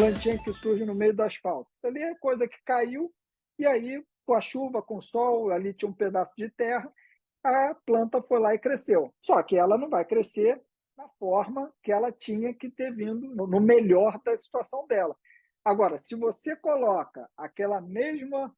plantinha que surge no meio do asfalto. Ali é coisa que caiu, e aí, com a chuva, com o sol, ali tinha um pedaço de terra, a planta foi lá e cresceu. Só que ela não vai crescer da forma que ela tinha que ter vindo, no melhor da situação dela. Agora, se você coloca aquela mesma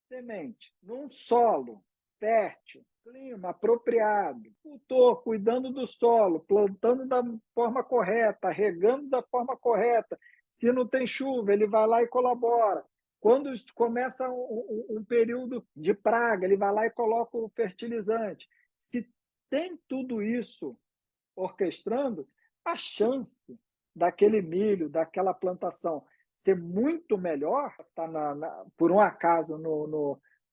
semente num solo fértil, clima apropriado, cultor cuidando do solo, plantando da forma correta, regando da forma correta, se não tem chuva, ele vai lá e colabora. Quando começa um período de praga, ele vai lá e coloca o fertilizante. Se tem tudo isso orquestrando, a chance daquele milho, daquela plantação ser muito melhor, tá por um acaso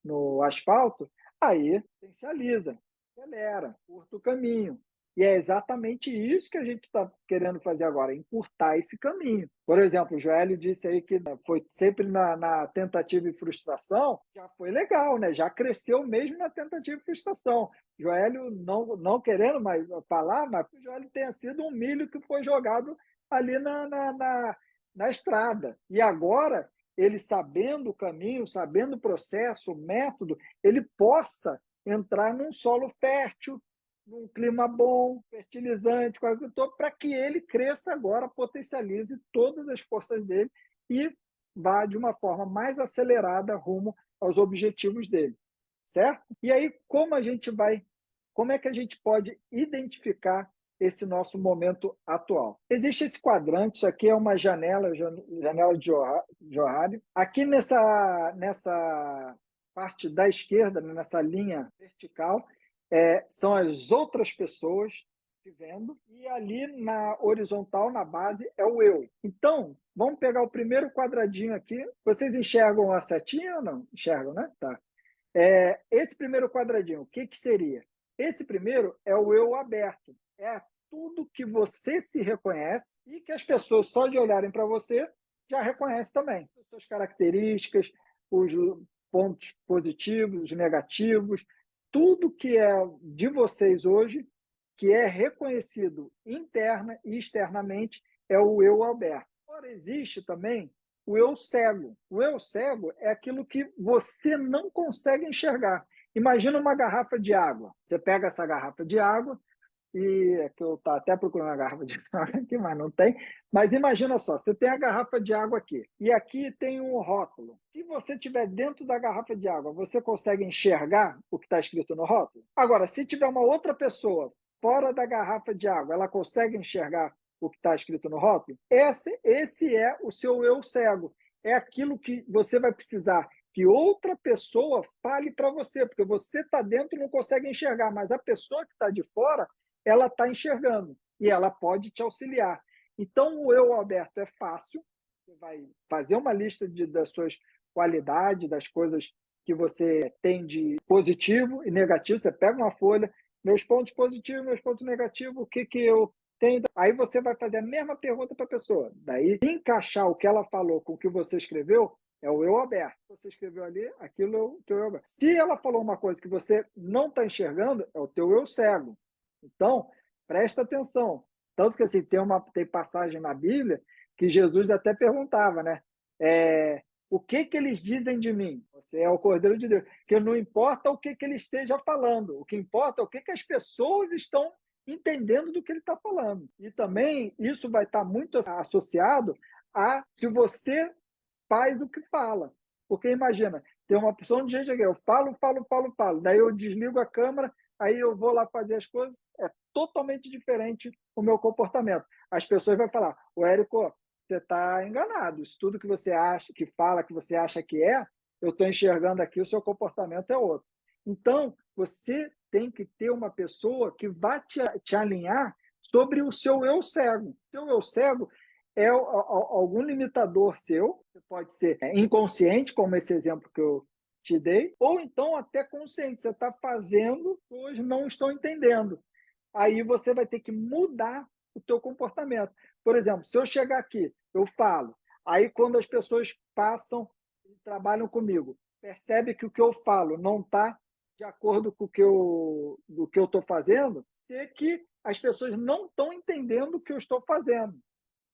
no asfalto, aí potencializa, acelera, curta o caminho. E é exatamente isso que a gente está querendo fazer agora, encurtar esse caminho. Por exemplo, o Joélio disse aí que foi sempre na tentativa e frustração, já foi legal, né? Já cresceu mesmo na tentativa e frustração. Joélio não querendo mais falar, mas o Joélio tenha sido um milho que foi jogado ali na estrada. E agora, ele sabendo o caminho, sabendo o processo, o método, ele possa entrar num solo fértil, num clima bom, fertilizante, para que ele cresça agora, potencialize todas as forças dele e vá de uma forma mais acelerada rumo aos objetivos dele, certo? E aí, como é que a gente pode identificar esse nosso momento atual? Existe esse quadrante, isso aqui é uma janela de Johari. Aqui nessa parte da esquerda, nessa linha vertical, são as outras pessoas vivendo, e ali na horizontal, na base, é o eu. Então, vamos pegar o primeiro quadradinho aqui. Vocês enxergam a setinha ou não? Enxergam, né? Tá. Esse primeiro quadradinho, o que seria? Esse primeiro é o eu aberto. É tudo que você se reconhece e que as pessoas, só de olharem para você, já reconhecem também. As suas características, os pontos positivos, os negativos, tudo que é de vocês hoje, que é reconhecido interna e externamente, é o eu aberto. Agora, existe também o eu cego. O eu cego é aquilo que você não consegue enxergar. Imagina uma garrafa de água. Você pega essa garrafa de água, e é que eu estou até procurando uma garrafa de água aqui, mas não tem. Mas imagina só, você tem a garrafa de água aqui, e aqui tem um rótulo. Se você estiver dentro da garrafa de água, você consegue enxergar o que está escrito no rótulo? Agora, se tiver uma outra pessoa fora da garrafa de água, ela consegue enxergar o que está escrito no rótulo? Esse é o seu eu cego. É aquilo que você vai precisar que outra pessoa fale para você, porque você está dentro e não consegue enxergar, mas a pessoa que está de fora, ela está enxergando e ela pode te auxiliar. Então, o eu aberto é fácil, você vai fazer uma lista das suas qualidades, das coisas que você tem de positivo e negativo, você pega uma folha, meus pontos positivos, meus pontos negativos, o que eu tenho. Aí você vai fazer a mesma pergunta para a pessoa. Daí, encaixar o que ela falou com o que você escreveu, é o eu aberto. Você escreveu ali, aquilo é o teu eu aberto. Se ela falou uma coisa que você não está enxergando, é o teu eu cego. Então, presta atenção. Tanto que assim, tem passagem na Bíblia que Jesus até perguntava, né? O que eles dizem de mim? Você é o Cordeiro de Deus. Que não importa o que ele esteja falando, o que importa é o que as pessoas estão entendendo do que ele está falando. E também isso vai estar muito associado a se você faz o que fala. Porque imagina, tem uma opção de gente aqui, eu falo, daí eu desligo a câmera, aí eu vou lá fazer as coisas, é totalmente diferente o meu comportamento. As pessoas vão falar, o Érico, você está enganado, isso tudo que você acha, que fala, que você acha que eu estou enxergando aqui, o seu comportamento é outro. Então, você tem que ter uma pessoa que vá te alinhar sobre o seu eu cego. O seu eu cego é algum limitador seu, pode ser inconsciente, como esse exemplo que eu te dei, ou então até consciente, você está fazendo, hoje não estão entendendo. Aí você vai ter que mudar o teu comportamento. Por exemplo, se eu chegar aqui, eu falo, aí quando as pessoas passam e trabalham comigo, percebe que o que eu falo não está de acordo com o que eu estou fazendo, é que as pessoas não estão entendendo o que eu estou fazendo.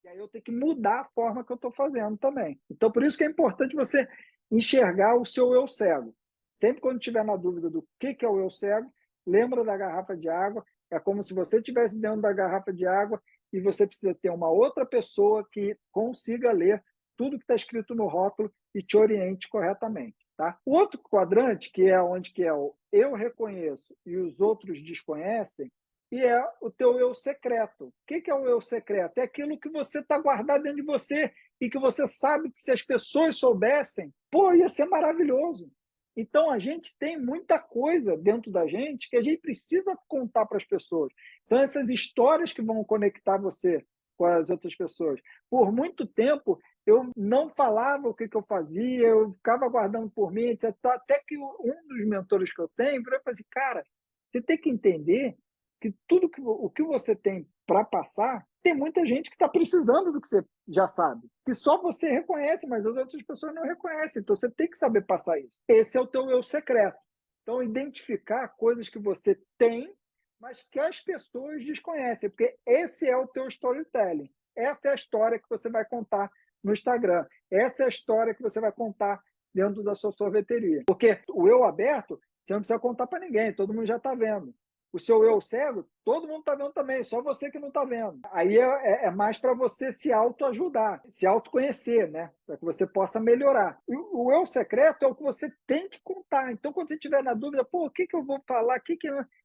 E aí eu tenho que mudar a forma que eu estou fazendo também. Então, por isso que é importante você enxergar o seu eu cego. Sempre quando tiver na dúvida do que é o eu cego, lembra da garrafa de água. É como se você estivesse dentro da garrafa de água e você precisa ter uma outra pessoa que consiga ler tudo que está escrito no rótulo e te oriente corretamente. Tá? O outro quadrante, que é onde que é o eu reconheço e os outros desconhecem, e é o teu eu secreto. O que é o eu secreto? É aquilo que você está guardado dentro de você e que você sabe que se as pessoas soubessem, pô, ia ser maravilhoso. Então, a gente tem muita coisa dentro da gente que a gente precisa contar para as pessoas. São essas histórias que vão conectar você com as outras pessoas. Por muito tempo, eu não falava o que eu fazia, eu ficava guardando por mim, etc. Até que um dos mentores que eu tenho virou e falou assim, cara, você tem que entender que tudo o que você tem para passar, tem muita gente que está precisando do que você já sabe, que só você reconhece, mas as outras pessoas não reconhecem. Então você tem que saber passar isso. Esse é o teu eu secreto. Então, identificar coisas que você tem, mas que as pessoas desconhecem, porque esse é o teu storytelling. Essa é a história que você vai contar no Instagram. Essa é a história que você vai contar dentro da sua sorveteria. Porque o eu aberto, você não precisa contar para ninguém, todo mundo já está vendo. O seu eu cego, todo mundo está vendo também, só você que não está vendo. Aí é mais para você se autoajudar, se autoconhecer, né? Para que você possa melhorar. O eu secreto é o que você tem que contar. Então, quando você estiver na dúvida, pô, o que eu vou falar?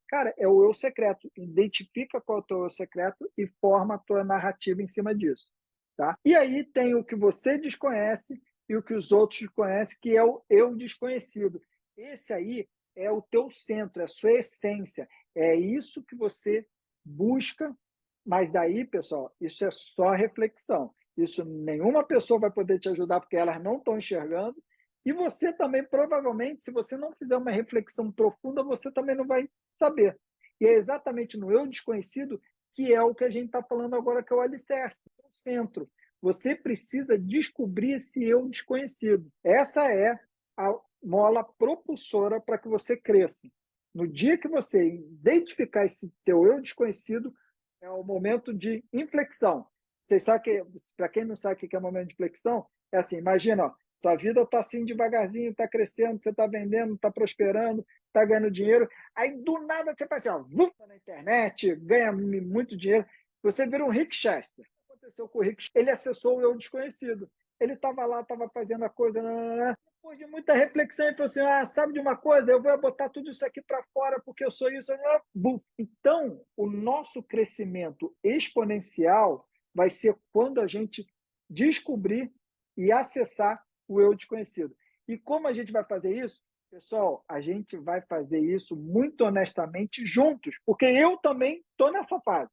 Cara, é o eu secreto. Identifica qual é o teu eu secreto e forma a tua narrativa em cima disso. Tá? E aí tem o que você desconhece e o que os outros desconhecem, que é o eu desconhecido. Esse aí é o teu centro, é a sua essência. É isso que você busca, mas daí, pessoal, isso é só reflexão. Isso nenhuma pessoa vai poder te ajudar porque elas não estão enxergando. E você também, provavelmente, se você não fizer uma reflexão profunda, você também não vai saber. E é exatamente no eu desconhecido que é o que a gente está falando agora, que é o alicerce, o centro. Você precisa descobrir esse eu desconhecido. Essa é a mola propulsora para que você cresça. No dia que você identificar esse teu eu desconhecido, é o momento de inflexão. Vocês sabem que, para quem não sabe o que é momento de inflexão, é assim, imagina, ó, tua vida está assim devagarzinho, está crescendo, você está vendendo, está prosperando, está ganhando dinheiro, aí do nada você faz assim, ó, na internet, ganha muito dinheiro, você vira um Rick Chester. O que aconteceu com o Rick? Ele acessou o eu desconhecido. Ele estava lá, estava fazendo a coisa, depois de muita reflexão, ele falou assim: sabe de uma coisa? Eu vou botar tudo isso aqui para fora porque eu sou isso. Então, o nosso crescimento exponencial vai ser quando a gente descobrir e acessar o eu desconhecido. E como a gente vai fazer isso? Pessoal, a gente vai fazer isso muito honestamente juntos, porque eu também estou nessa fase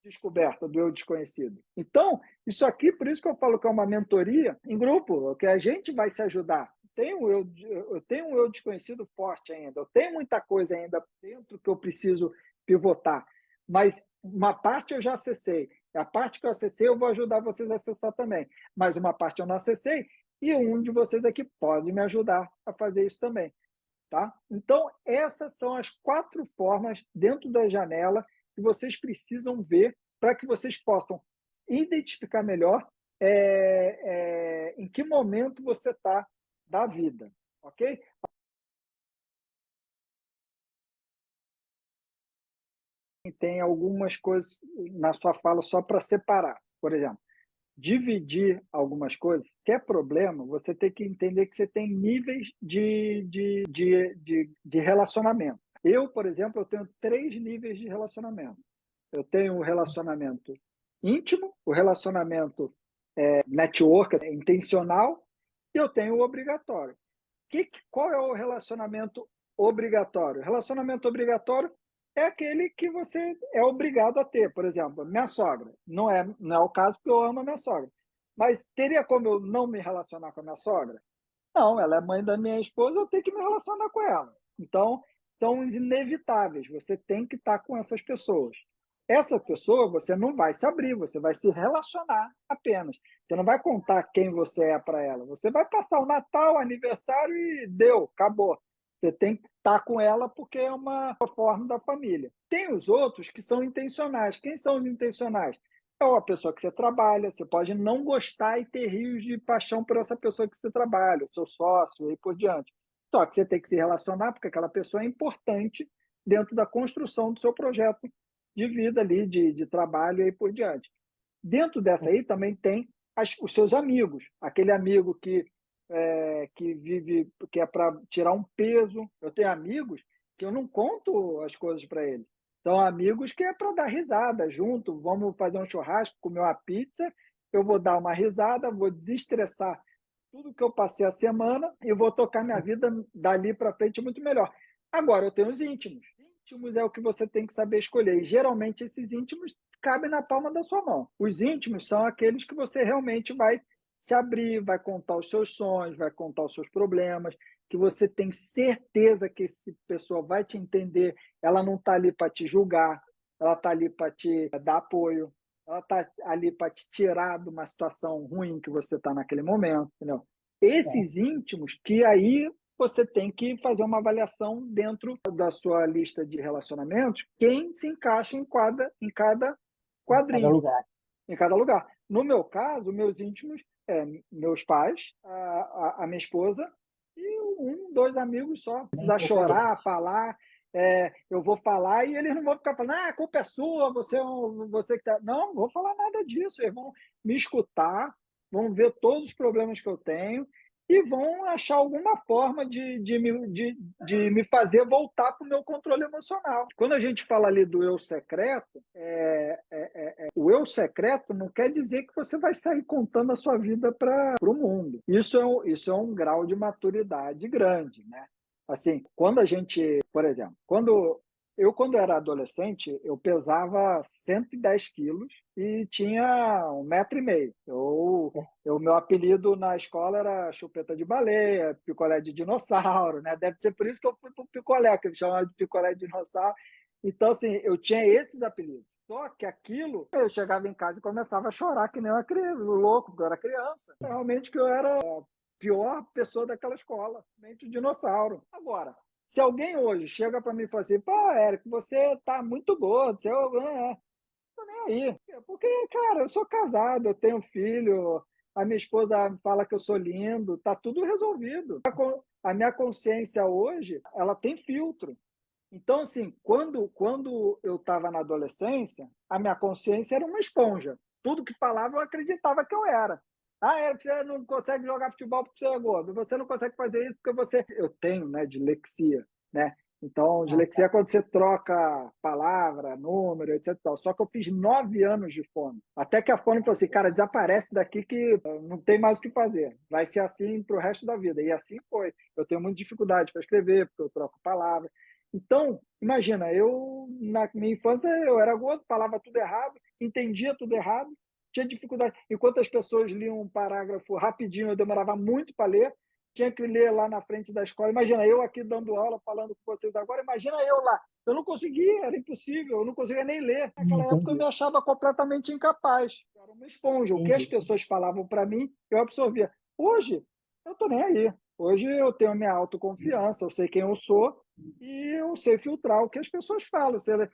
descoberta do eu desconhecido. Então, isso aqui, por isso que eu falo que é uma mentoria em grupo, que a gente vai se ajudar. Eu tenho um eu desconhecido forte ainda, eu tenho muita coisa ainda dentro que eu preciso pivotar, mas uma parte eu já acessei, a parte que eu acessei eu vou ajudar vocês a acessar também, mas uma parte eu não acessei e um de vocês aqui pode me ajudar a fazer isso também. Tá? Então, essas são as 4 formas dentro da janela que vocês precisam ver para que vocês possam identificar melhor em que momento você está da vida, ok? Tem algumas coisas na sua fala só para separar. Por exemplo, dividir algumas coisas, que é problema, você tem que entender que você tem níveis de relacionamento. Eu, por exemplo, eu tenho 3 níveis de relacionamento. Eu tenho o relacionamento íntimo, o relacionamento network, intencional, e eu tenho o obrigatório. Qual é o relacionamento obrigatório? Relacionamento obrigatório é aquele que você é obrigado a ter. Por exemplo, minha sogra. Não é o caso porque eu amo a minha sogra. Mas teria como eu não me relacionar com a minha sogra? Não, ela é mãe da minha esposa, eu tenho que me relacionar com ela. Então, são os inevitáveis. Você tem que estar com essas pessoas. Essa pessoa, você não vai se abrir, você vai se relacionar apenas. Você não vai contar quem você é para ela. Você vai passar o Natal, o aniversário e deu, acabou. Você tem que estar com ela porque é uma forma da família. Tem os outros que são intencionais. Quem são os intencionais? é uma pessoa que você trabalha, você pode não gostar e ter rios de paixão por essa pessoa que você trabalha, o seu sócio e aí por diante. Só que você tem que se relacionar, porque aquela pessoa é importante dentro da construção do seu projeto de vida ali, de trabalho e aí por diante. Dentro dessa aí também tem os seus amigos, aquele amigo que vive, que é para tirar um peso. Eu tenho amigos que eu não conto as coisas para ele. Então, amigos que é para dar risada junto, vamos fazer um churrasco, comer uma pizza, eu vou dar uma risada, vou desestressar tudo que eu passei a semana e vou tocar minha vida dali para frente muito melhor. Agora, eu tenho os íntimos. Íntimos é o que você tem que saber escolher. E geralmente esses íntimos cabem na palma da sua mão. Os íntimos são aqueles que você realmente vai se abrir, vai contar os seus sonhos, vai contar os seus problemas, que você tem certeza que essa pessoa vai te entender, ela não está ali para te julgar, ela está ali para te dar apoio, ela está ali para te tirar de uma situação ruim que você está naquele momento, entendeu? Esses íntimos que aí você tem que fazer uma avaliação dentro da sua lista de relacionamentos, quem se encaixa em cada Cada quadrinho, lugar. em cada lugar. No meu caso, meus íntimos, meus pais, a minha esposa e dois amigos só. Bem Precisar pouca gente. chorar, falar, eu vou falar e eles não vão ficar falando, a culpa é sua, você que tá. Não vou falar nada disso. Eles vão me escutar, vão ver todos os problemas que eu tenho e vão achar alguma forma de me fazer voltar para o meu controle emocional. Quando a gente fala ali do eu secreto, o eu secreto não quer dizer que você vai sair contando a sua vida para o mundo. Isso é um grau de maturidade grande, né? Assim, quando a gente, por exemplo, quando era adolescente, eu pesava 110 quilos e tinha 1,5 m. Meu apelido na escola era chupeta de baleia, picolé de dinossauro, né? Deve ser por isso que eu fui para o picolé, que eles chamavam de picolé de dinossauro. Então, assim, eu tinha esses apelidos. Só que aquilo, eu chegava em casa e começava a chorar que nem uma criança, louco, porque eu era criança. Realmente que eu era a pior pessoa daquela escola, mente de dinossauro. Agora, se alguém hoje chega para mim e fala assim, pô, Érico, você tá muito gordo, você tô nem aí. Porque, cara, eu sou casado, eu tenho filho, a minha esposa fala que eu sou lindo, tá tudo resolvido. A minha consciência hoje, ela tem filtro. Então, assim, quando eu estava na adolescência, a minha consciência era uma esponja. Tudo que falava eu acreditava que eu era. Você não consegue jogar futebol porque você é gordo. Você não consegue fazer isso porque você. Eu tenho, né, dislexia, né? Então, Ah, dislexia é quando você troca palavra, número, etc. Tal. Só que eu fiz 9 anos de fono. Até que a fono falou assim, cara, desaparece daqui que não tem mais o que fazer. Vai ser assim para o resto da vida. E assim foi. Eu tenho muita dificuldade para escrever, porque eu troco palavra. Então, imagina, na minha infância, eu era gordo, falava tudo errado, entendia tudo errado, tinha dificuldade. Enquanto as pessoas liam um parágrafo rapidinho, eu demorava muito para ler, tinha que ler lá na frente da escola. Imagina, eu aqui dando aula, falando com vocês agora, imagina eu lá. Eu não conseguia, era impossível, eu não conseguia nem ler. Naquela época, eu entendi, me achava completamente incapaz. Eu era uma esponja. O que as entendi. pessoas falavam para mim, eu absorvia. Hoje, eu estou nem aí. Hoje eu tenho minha autoconfiança, eu sei quem eu sou, e eu sei filtrar o que as pessoas falam.